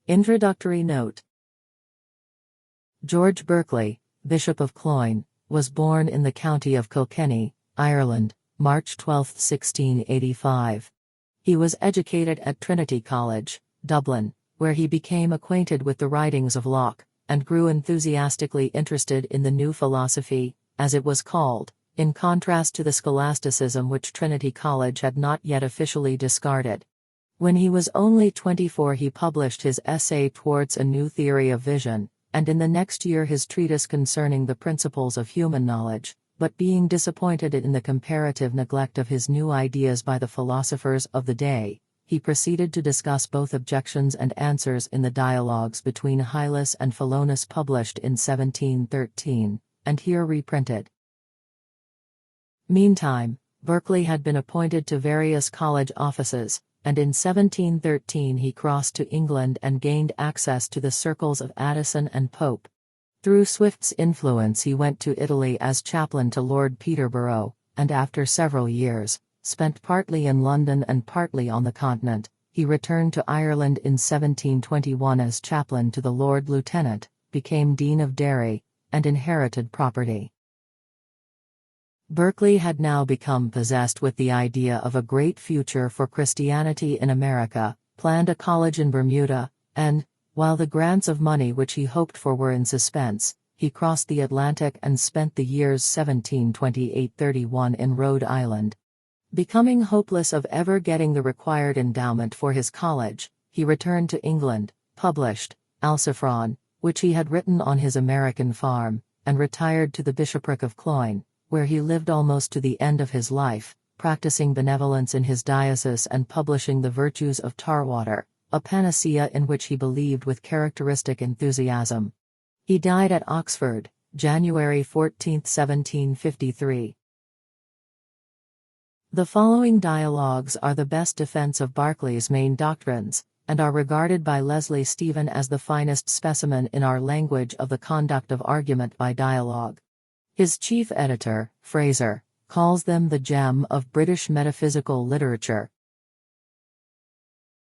Introductory note. George Berkeley, Bishop of Cloyne, was born in the county of Kilkenny, Ireland, March 12, 1685. He was educated at Trinity College, Dublin, where he became acquainted with the writings of Locke, and grew enthusiastically interested in the new philosophy, as it was called, in contrast to the scholasticism which Trinity College had not yet officially discarded. When he was only 24 he published his essay Towards a New Theory of Vision, and in the next year his treatise concerning the principles of human knowledge, but being disappointed in the comparative neglect of his new ideas by the philosophers of the day, he proceeded to discuss both objections and answers in the dialogues between Hylas and Philonous published in 1713, and here reprinted. Meantime, Berkeley had been appointed to various college offices, and in 1713 he crossed to England and gained access to the circles of Addison and Pope. Through Swift's influence he went to Italy as chaplain to Lord Peterborough, and after several years, spent partly in London and partly on the continent, he returned to Ireland in 1721 as chaplain to the Lord Lieutenant, became Dean of Derry, and inherited property. Berkeley had now become possessed with the idea of a great future for Christianity in America, planned a college in Bermuda, and, while the grants of money which he hoped for were in suspense, he crossed the Atlantic and spent the years 1728-31 in Rhode Island. Becoming hopeless of ever getting the required endowment for his college, he returned to England, published Alciphron, which he had written on his American farm, and retired to the bishopric of Cloyne, where he lived almost to the end of his life, practicing benevolence in his diocese and publishing The Virtues of Tarwater, a panacea in which he believed with characteristic enthusiasm. He died at Oxford, January 14, 1753. The following dialogues are the best defense of Berkeley's main doctrines, and are regarded by Leslie Stephen as the finest specimen in our language of the conduct of argument by dialogue. His chief editor, Fraser, calls them the gem of British metaphysical literature,